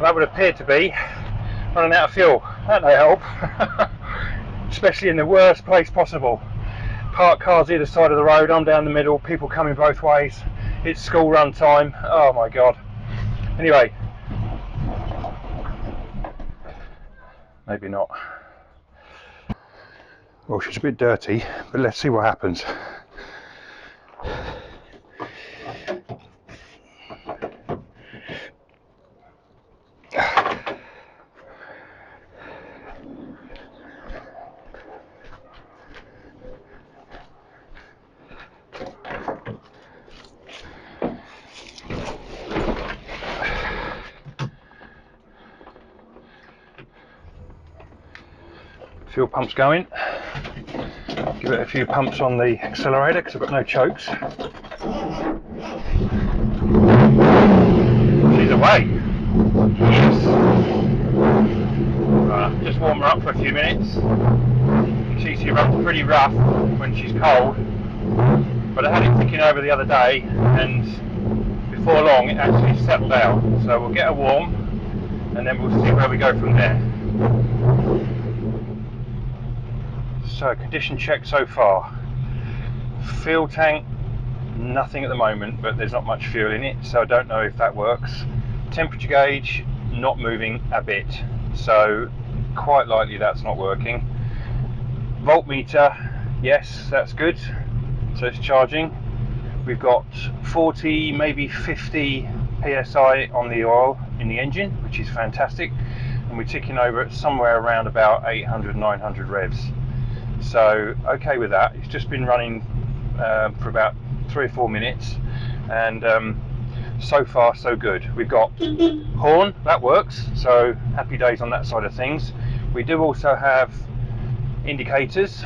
that would appear to be running out of fuel. That may help. Especially in the worst place possible. Parked cars either side of the road, I'm down the middle, people coming both ways. It's school run time. Oh my god. Anyway, maybe not. Well, she's a bit dirty, but let's see what happens. Fuel pump's going. Give it a few pumps on the accelerator because I've got no chokes. She's away. Yes. Right, just warm her up for a few minutes. You see she runs pretty rough when she's cold, but I had it ticking over the other day, and before long it actually settled out. So we'll get her warm, and then we'll see where we go from there. So condition check so far. Fuel tank, nothing at the moment, but there's not much fuel in it, so I don't know if that works. Temperature gauge, not moving a bit, so quite likely that's not working. Voltmeter, yes, that's good, so it's charging. We've got 40, maybe 50 psi on the oil in the engine, which is fantastic, and we're ticking over at somewhere around about 800-900 revs. So okay with that. It's just been running for about 3 or 4 minutes, and so far so good. We've got horn, that works, so happy days on that side of things. We do also have indicators.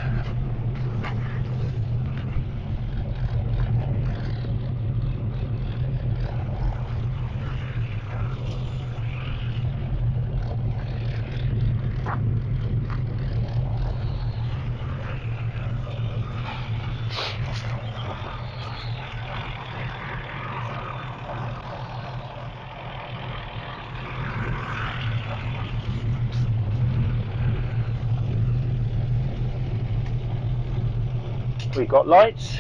We've got lights.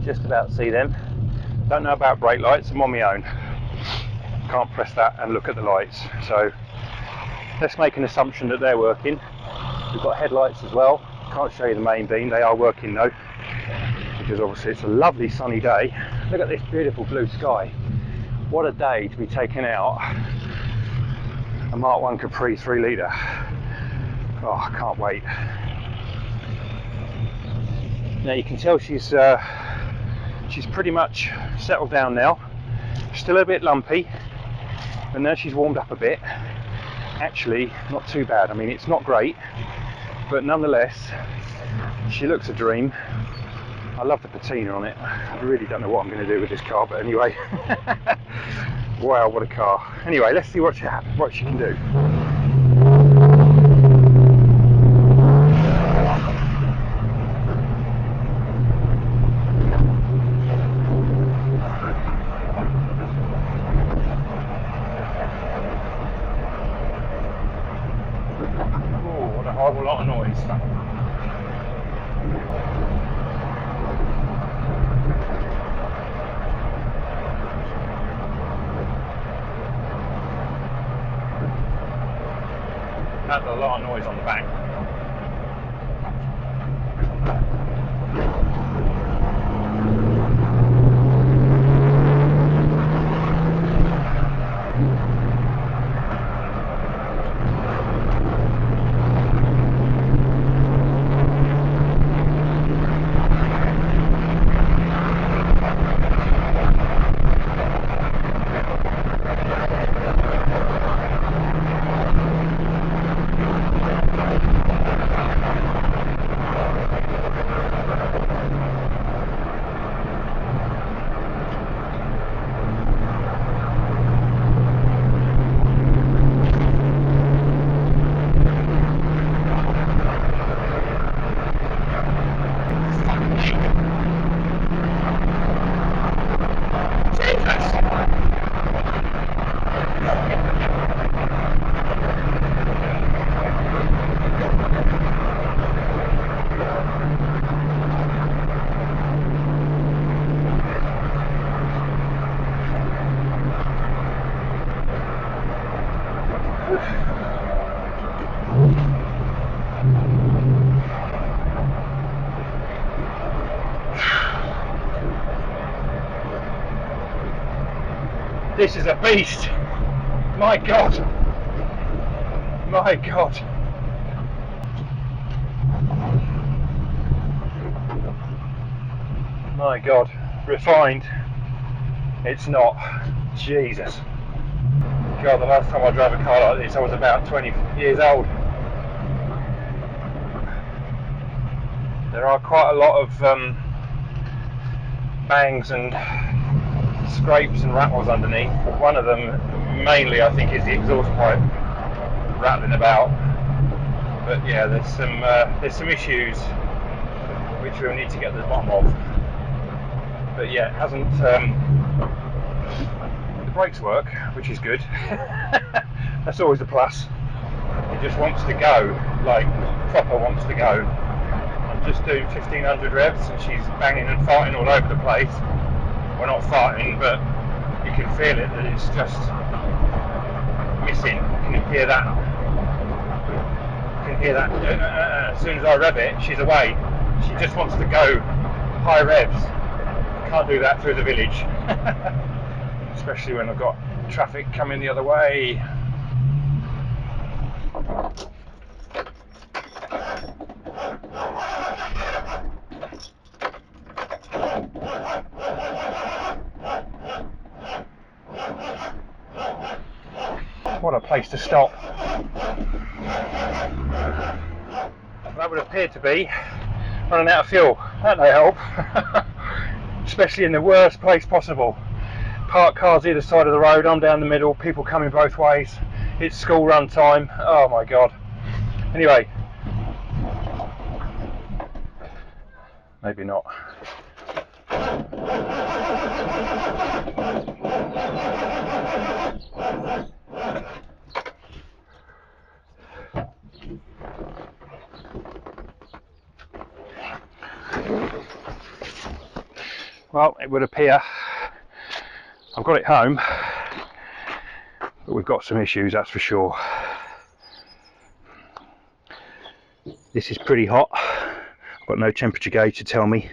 Just about see them. Don't know about brake lights, I'm on my own. Can't press that and look at the lights. So let's make an assumption that they're working. We've got headlights as well. Can't show you the main beam, they are working though, because obviously it's a lovely sunny day. Look at this beautiful blue sky. What a day to be taking out a Mk1 Capri 3 litre. Oh, I can't wait. Now you can tell she's pretty much settled down now. Still a bit lumpy, but now she's warmed up a bit. Actually, not too bad. I mean, it's not great, but nonetheless, she looks a dream. I love the patina on it. I really don't know what I'm going to do with this car, but anyway. Wow, what a car. Anyway, let's see what she can do. Oh, what a horrible lot of noise. That's a lot of noise on the back. This is a beast. My God. My God. My God. Refined. It's not. Jesus. God, the last time I drove a car like this I was about 20 years old. There are quite a lot of bangs and scrapes and rattles underneath. One of them mainly I think is the exhaust pipe rattling about. But yeah, there's some issues which we'll need to get to the bottom of. But yeah, it hasn't. The brakes work, which is good. That's always a plus. It just wants to go, like proper wants to go. I'm just doing 1500 revs and she's banging and farting all over the place. Well, not farting, but you can feel it that it's just missing. You can hear that. You can hear that. As soon as I rev it, she's away. She just wants to go high revs. Can't do that through the village. Especially when I've got traffic coming the other way. What a place to stop. That would appear to be running out of fuel. That may help. Especially in the worst place possible. Parked cars either side of the road, I'm down the middle, people coming both ways. It's school run time. Oh my God. Anyway. Maybe not. Well, it would appear I've got it home, but we've got some issues, that's for sure. This is pretty hot. I've got no temperature gauge to tell me.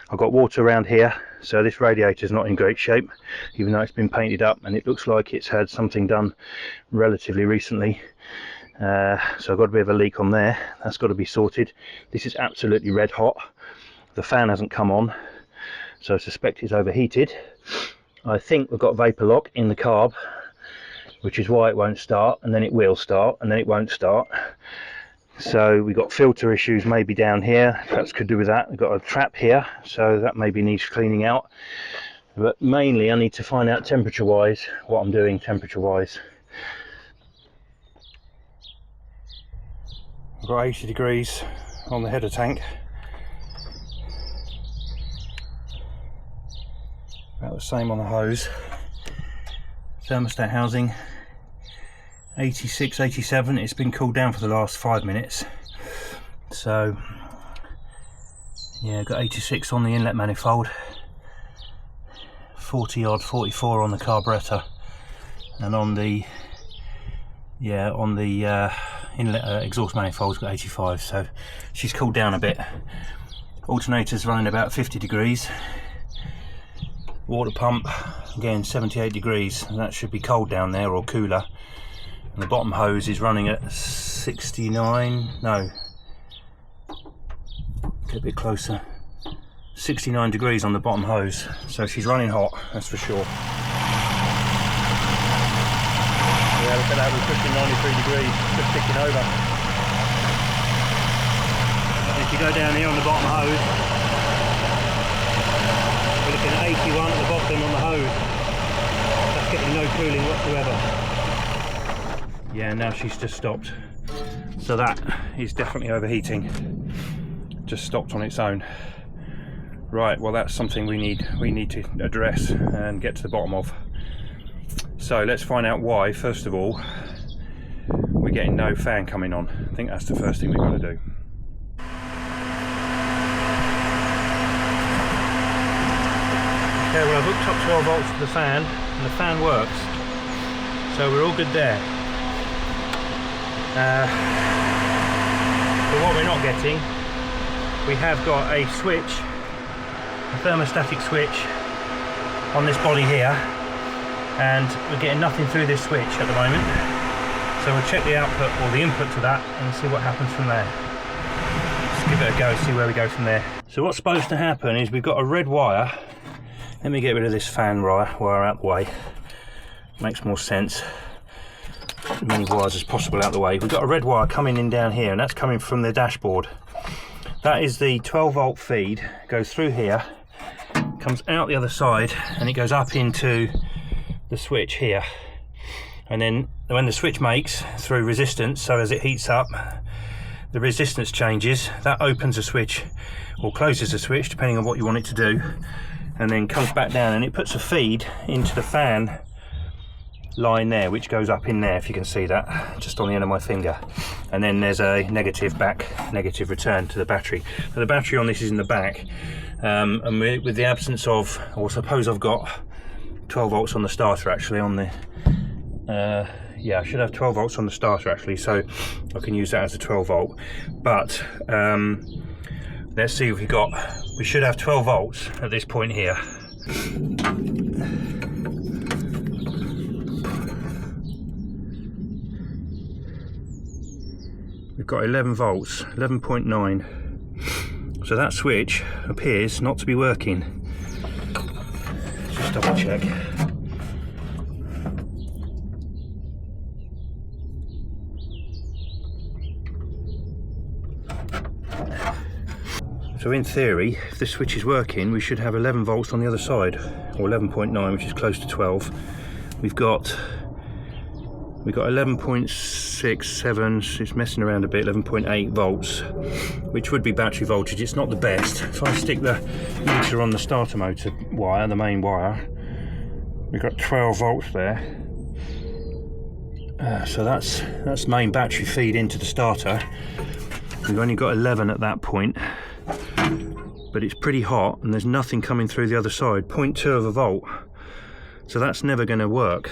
I've got water around here, so this radiator's not in great shape, even though it's been painted up and it looks like it's had something done relatively recently. So I've got a bit of a leak on there. That's got to be sorted. This is absolutely red hot. The fan hasn't come on, so I suspect it's overheated. I think we've got vapor lock in the carb, which is why it won't start, and then it will start, and then it won't start. So we've got filter issues maybe down here, perhaps could do with that. We've got a trap here, so that maybe needs cleaning out. But mainly I need to find out temperature wise what I'm doing temperature wise. I've got 80 degrees on the header tank. About the same on the hose. Thermostat housing 86, 87. It's been cooled down for the last 5 minutes. So yeah, got 86 on the inlet manifold, 40 odd, 44 on the carburetor, and on the inlet exhaust manifold's got 85. So she's cooled down a bit. Alternator's running about 50 degrees. Water pump again 78 degrees, and that should be cold down there or cooler. And the bottom hose is running at 69, no, get a bit closer, 69 degrees on the bottom hose, so she's running hot, that's for sure. Yeah, look at that, we're pushing 93 degrees, just ticking over. And if you go down here on the bottom hose, we're looking at 81 at the bottom on the hose. That's getting no cooling whatsoever. Yeah, now she's just stopped. So that is definitely overheating. Just stopped on its own. Right, well that's something we need to address and get to the bottom of. So let's find out why. First of all, we're getting no fan coming on. I think that's the first thing we've got to do. Okay, well I've hooked up 12 volts to the fan and the fan works, so we're all good there. But what we're not getting, we have got a switch, a thermostatic switch on this body here, and we're getting nothing through this switch at the moment. So we'll check the output or the input to that and see what happens from there. Let's give it a go, see where we go from there. So what's supposed to happen is we've got a red wire. Let me get rid of this fan wire out the way. Makes more sense. As many wires as possible out the way. We've got a red wire coming in down here, and that's coming from the dashboard. That is the 12 volt feed, goes through here, comes out the other side, and it goes up into the switch here. And then when the switch makes through resistance, so as it heats up, the resistance changes, that opens the switch or closes the switch depending on what you want it to do, and then comes back down, and it puts a feed into the fan line there, which goes up in there, if you can see that, just on the end of my finger. And then there's a negative return to the battery. So the battery on this is in the back, and with the absence of, or suppose I've got 12 volts on the starter actually on the yeah, I should have 12 volts on the starter actually, so I can use that as a 12 volt. But let's see if we should have 12 volts at this point here. We've got 11 volts, 11.9. So that switch appears not to be working. Just double check. So in theory, if this switch is working, we should have 11 volts on the other side, or 11.9, which is close to 12. We've got 11.67, it's messing around a bit, 11.8 volts, which would be battery voltage. It's not the best. If I stick the meter on the starter motor wire, the main wire, we've got 12 volts there. So that's main battery feed into the starter. We've only got 11 at that point, but it's pretty hot and there's nothing coming through the other side, 0.2 of a volt. So that's never going to work.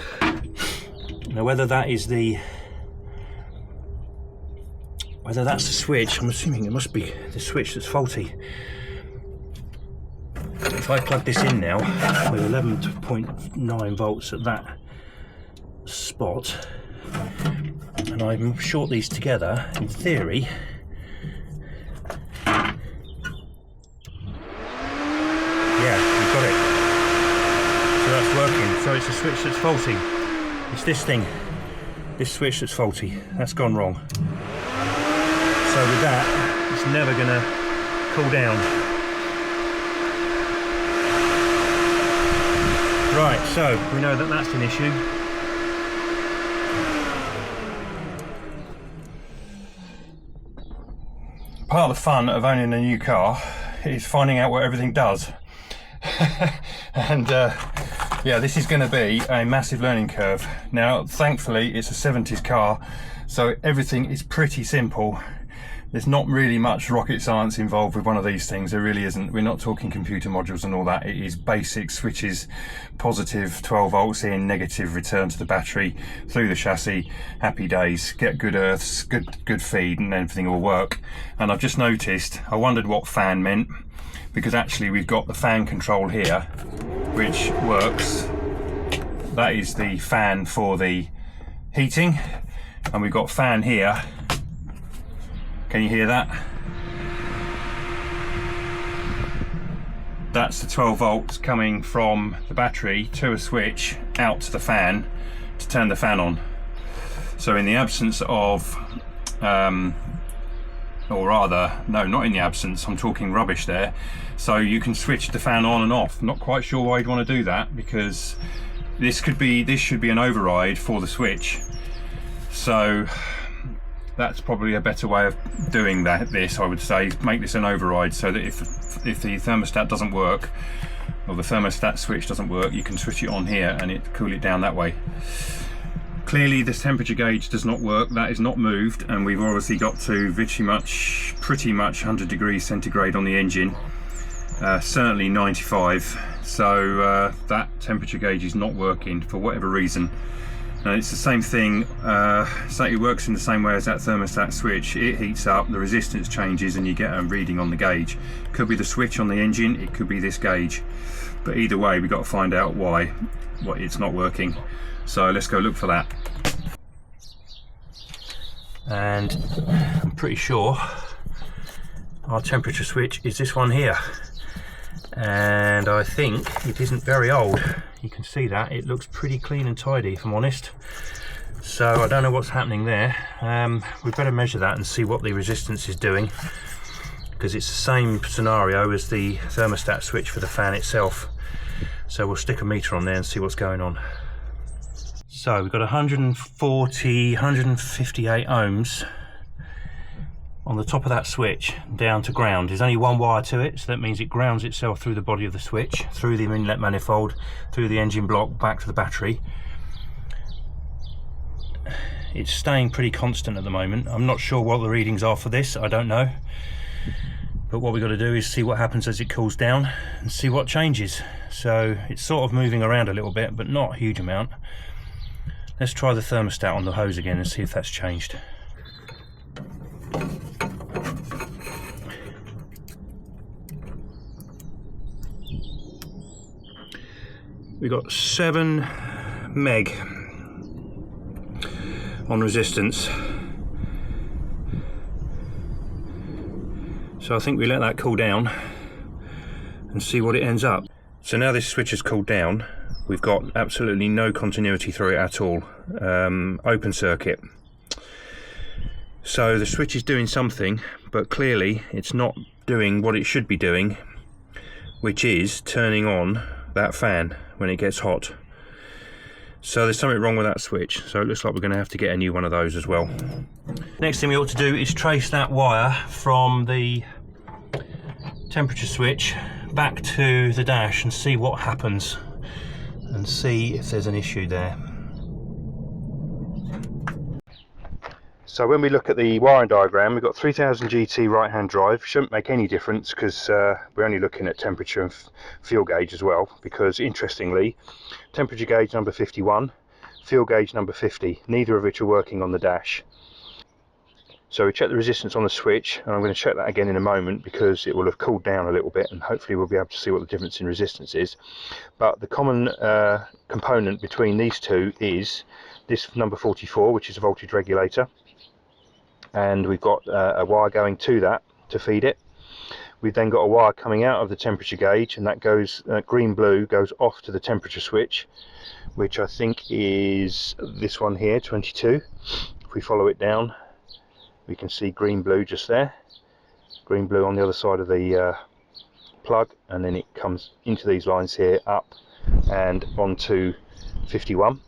Now whether that's the switch, I'm assuming it must be the switch that's faulty. If I plug this in now with 11.9 volts at that spot, and I short these together, in theory, yeah, you've got it. So that's working. So it's a switch that's faulty. It's this thing, this switch that's faulty. That's gone wrong. So with that, it's never going to cool down. Right, so we know that that's an issue. Part of the fun of owning a new car is finding out what everything does. And yeah, this is going to be a massive learning curve. Now, thankfully, it's a 70s car, so everything is pretty simple. There's not really much rocket science involved with one of these things. There really isn't. We're not talking computer modules and all that. It is basic switches, positive 12 volts in, negative return to the battery, through the chassis, happy days, get good earths, good feed, and everything will work. And I've just noticed, I wondered what fan meant, because actually we've got the fan control here, which works. That is the fan for the heating, and we've got fan here. Can you hear that? That's the 12 volts coming from the battery to a switch out to the fan to turn the fan on. So in the absence of or rather, no, not in the absence, I'm talking rubbish there. So you can switch the fan on and off. Not quite sure why you'd want to do that, because this should be an override for the switch. So that's probably a better way of doing this, I would say. Make this an override so that if the thermostat doesn't work, or the thermostat switch doesn't work, you can switch it on here and cool it down that way. Clearly this temperature gauge does not work, that is not moved, and we've obviously got to pretty much 100 degrees centigrade on the engine, certainly 95, so that temperature gauge is not working for whatever reason. And it's the same thing, so it works in the same way as that thermostat switch. It heats up, the resistance changes, and you get a reading on the gauge. Could be the switch on the engine, it could be this gauge. But either way, we've got to find out why it's not working. So let's go look for that. And I'm pretty sure our temperature switch is this one here. And I think it isn't very old. You can see that it looks pretty clean and tidy, if I'm honest. So I don't know what's happening there. We'd better measure that and see what the resistance is doing, because it's the same scenario as the thermostat switch for the fan itself. So we'll stick a meter on there and see what's going on. So we've got 158 ohms on the top of that switch down to ground. There's only one wire to it, so that means it grounds itself through the body of the switch, through the inlet manifold, through the engine block, back to the battery. It's staying pretty constant at the moment. I'm not sure what the readings are for this, I don't know. But what we've got to do is see what happens as it cools down and see what changes. So it's sort of moving around a little bit, but not a huge amount. Let's try the thermostat on the hose again and see if that's changed. We've got 7 meg on resistance. So I think we let that cool down and see what it ends up. So now this switch has cooled down, we've got absolutely no continuity through it at all. Open circuit. So the switch is doing something, but clearly it's not doing what it should be doing, which is turning on that fan when it gets hot. So there's something wrong with that switch, so it looks like we're going to have to get a new one of those as well. Next thing we ought to do is trace that wire from the temperature switch back to the dash and see what happens, and see if there's an issue there. So when we look at the wiring diagram, we've got 3000 GT right hand drive. Shouldn't make any difference because we're only looking at temperature and fuel gauge as well, because interestingly, temperature gauge number 51, fuel gauge number 50, neither of which are working on the dash. So we check the resistance on the switch, and I'm going to check that again in a moment because it will have cooled down a little bit, and hopefully we'll be able to see what the difference in resistance is. But the common component between these two is this number 44, which is a voltage regulator, and we've got a wire going to that to feed it. We've then got a wire coming out of the temperature gauge, and that goes green-blue goes off to the temperature switch, which I think is this one here, 22. If we follow it down, we can see green-blue just there, green-blue on the other side of the plug, and then it comes into these lines here, up and onto 51,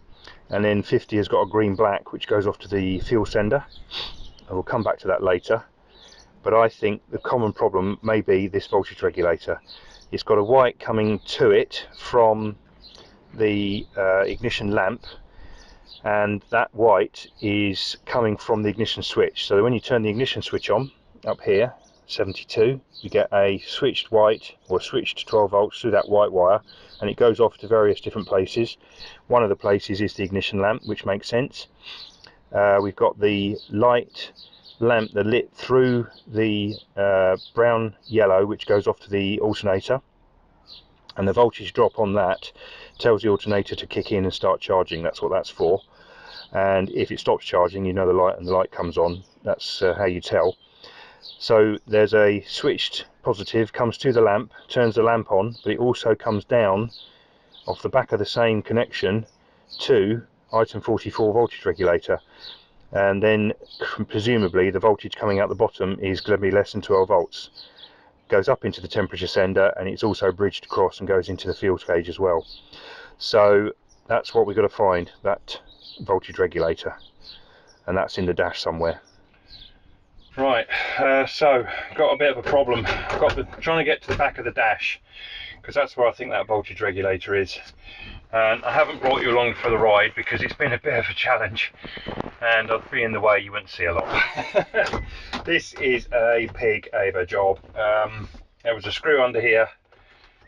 and then 50 has got a green-black which goes off to the fuel sender. And we'll come back to that later, but I think the common problem may be this voltage regulator. It's got a white coming to it from the ignition lamp, and that white is coming from the ignition switch. So when you turn the ignition switch on up here, 72, you get a switched white, or switched 12 volts through that white wire, and it goes off to various different places. One of the places is the ignition lamp, which makes sense. We've got the light lamp that lit through the brown yellow, which goes off to the alternator, and the voltage drop on that tells the alternator to kick in and start charging. That's what that's for. And if it stops charging, you know the light, and the light comes on. That's how you tell. So there's a switched positive, comes to the lamp, turns the lamp on, but it also comes down off the back of the same connection to item 44 voltage regulator, and then presumably the voltage coming out the bottom is going to be less than 12 volts, goes up into the temperature sender, and it's also bridged across and goes into the fuel gauge as well. So that's what we've got to find, that voltage regulator, and that's in the dash somewhere. Right, so got a bit of a problem. Trying to get to the back of the dash, because that's where I think that voltage regulator is. And I haven't brought you along for the ride because it's been a bit of a challenge, and I'd be in the way, you wouldn't see a lot. This is a pig of a job. There was a screw under here,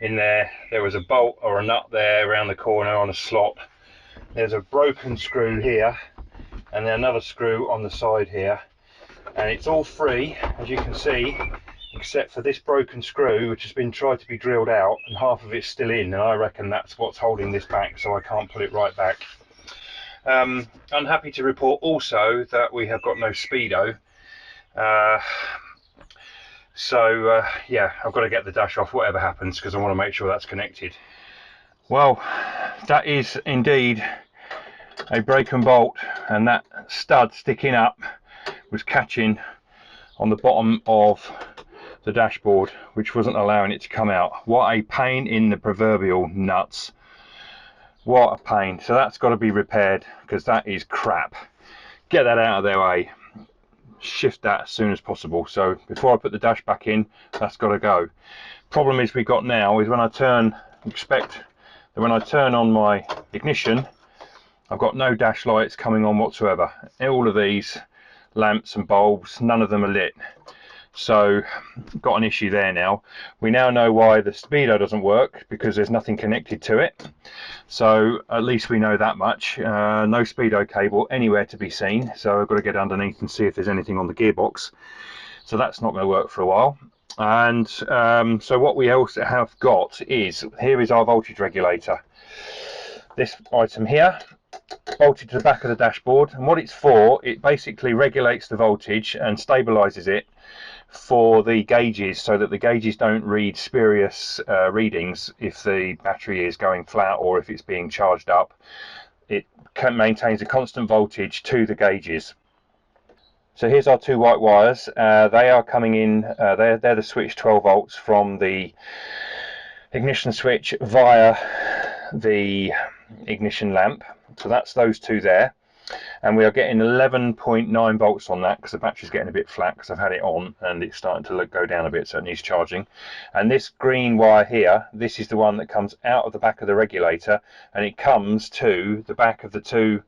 in there was a bolt or a nut there around the corner on a slot, there's a broken screw here and then another screw on the side here, and it's all free, as you can see, except for this broken screw which has been tried to be drilled out, and half of it's still in, and I reckon that's what's holding this back, so I can't pull it right back. I'm happy to report also that we have got no speedo, so yeah, I've got to get the dash off whatever happens, because I want to make sure that's connected. Well, that is indeed a broken bolt, and that stud sticking up was catching on the bottom of the dashboard, which wasn't allowing it to come out. What a pain in the proverbial nuts. What a pain. So that's got to be repaired, because that is crap. Get that out of their way. Shift that as soon as possible. So before I put the dash back in, that's got to go. Problem is we got now is when I turn, expect that when I turn on my ignition, I've got no dash lights coming on whatsoever. All of these lamps and bulbs, none of them are lit. So got an issue there now. We now know why the speedo doesn't work, because there's nothing connected to it. So at least we know that much. No speedo cable anywhere to be seen, so I've got to get underneath and see if there's anything on the gearbox. So that's not going to work for a while. And so what we also have got is, here is our voltage regulator. This item here, bolted to the back of the dashboard, and what it's for, it basically regulates the voltage and stabilizes it for the gauges, so that the gauges don't read spurious readings if the battery is going flat or if it's being charged up. It maintains a constant voltage to the gauges. So here's our two white wires. They are coming in, they're the switch 12 volts from the ignition switch via the ignition lamp. So that's those two there, and we are getting 11.9 volts on that, because the battery's getting a bit flat because I've had it on and it's starting to go down a bit, so it needs charging. And this green wire here, this is the one that comes out of the back of the regulator, and it comes to the back of the two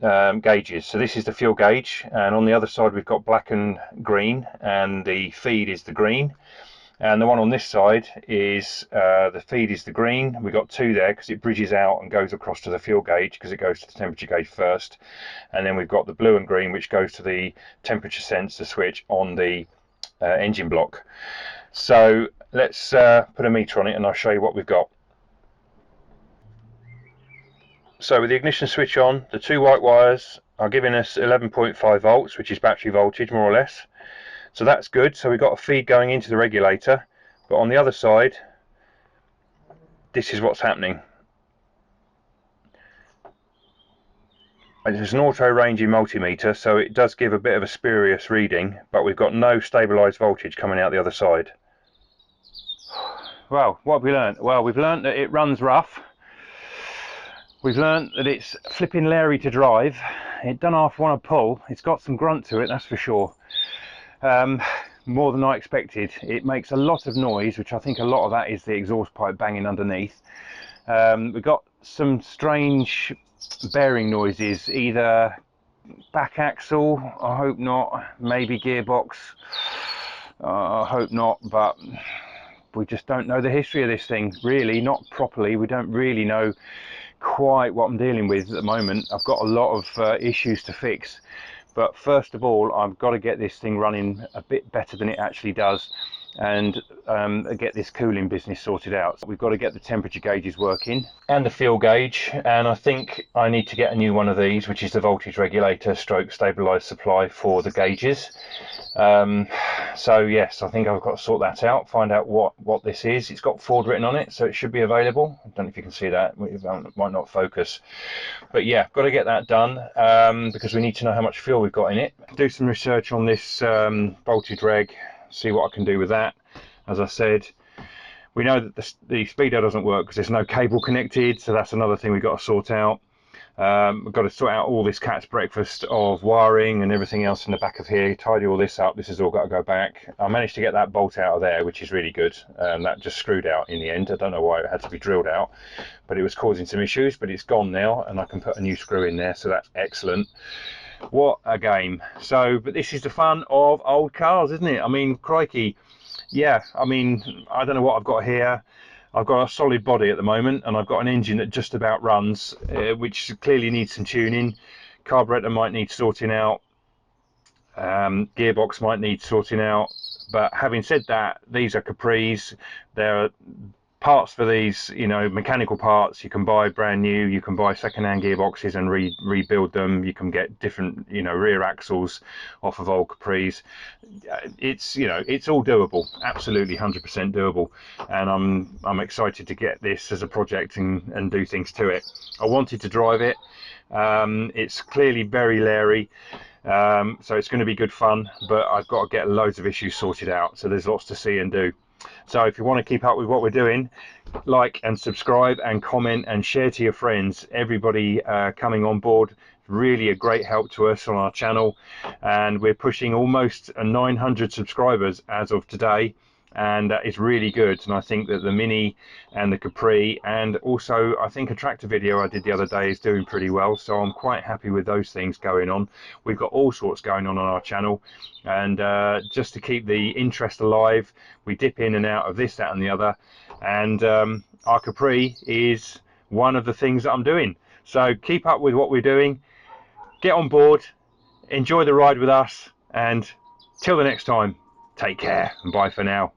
gauges. So this is the fuel gauge, and on the other side we've got black and green, and the feed is the green. And the one on this side is the feed is the green. We've got two there because it bridges out and goes across to the fuel gauge, because it goes to the temperature gauge first. And then we've got the blue and green, which goes to the temperature sensor switch on the engine block. So let's put a meter on it and I'll show you what we've got. So with the ignition switch on, the two white wires are giving us 11.5 volts, which is battery voltage more or less. So that's good. So we've got a feed going into the regulator, but on the other side, this is what's happening. It's an auto ranging multimeter, so it does give a bit of a spurious reading, but we've got no stabilised voltage coming out the other side. Well, what have we learned? Well, we've learned that it runs rough. We've learned that it's flipping leery to drive. It don't half want to pull. It's got some grunt to it, that's for sure. More than I expected. It makes a lot of noise, which I think a lot of that is the exhaust pipe banging underneath. We've got some strange bearing noises, either back axle, I hope not, maybe gearbox, I hope not, but we just don't know the history of this thing, really, not properly. We don't really know quite what I'm dealing with at the moment. I've got a lot of issues to fix. But first of all, I've got to get this thing running a bit better than it actually does, and get this cooling business sorted out. So we've got to get the temperature gauges working and the fuel gauge, and I think I need to get a new one of these, which is the voltage regulator stroke stabilised supply for the gauges. So yes, I think I've got to sort that out, find out what this is. It's got Ford written on it, so it should be available. I don't know if you can see that, it might not focus, but yeah, got to get that done, because we need to know how much fuel we've got in it. Do some research on this voltage reg, see what I can do with that. As I said, we know that the speedo doesn't work because there's no cable connected, so that's another thing we've got to sort out. We've got to sort out all this cat's breakfast of wiring and everything else in the back of here, tidy all this up. This has all got to go back. I managed to get that bolt out of there, which is really good. That just screwed out in the end. I don't know why it had to be drilled out, but it was causing some issues, but it's gone now and I can put a new screw in there, so that's excellent. What a game. So, but this is the fun of old cars, isn't it? I mean, crikey. Yeah, I mean, I don't know what I've got here. I've got a solid body at the moment, and I've got an engine that just about runs, which clearly needs some tuning. Carburetor might need sorting out, gearbox might need sorting out. But having said that, these are Capris. There are parts for these, you know, mechanical parts. You can buy brand new, you can buy second-hand gearboxes and rebuild them. You can get different, you know, rear axles off of old Capris. It's, you know, it's all doable, absolutely 100% doable, and I'm excited to get this as a project and do things to it. I wanted to drive it. It's clearly very leery, so it's going to be good fun, but I've got to get loads of issues sorted out, so there's lots to see and do. So if you want to keep up with what we're doing, like and subscribe and comment and share to your friends. Everybody coming on board, really a great help to us on our channel, and we're pushing almost 900 subscribers as of today, and it's really good. And I think that the Mini and the Capri, and also I think a tractor video I did the other day, is doing pretty well, so I'm quite happy with those things going on. We've got all sorts going on our channel, and just to keep the interest alive, we dip in and out of this, that and the other, and our Capri is one of the things that I'm doing. So keep up with what we're doing, get on board, enjoy the ride with us, and till the next time, take care and bye for now.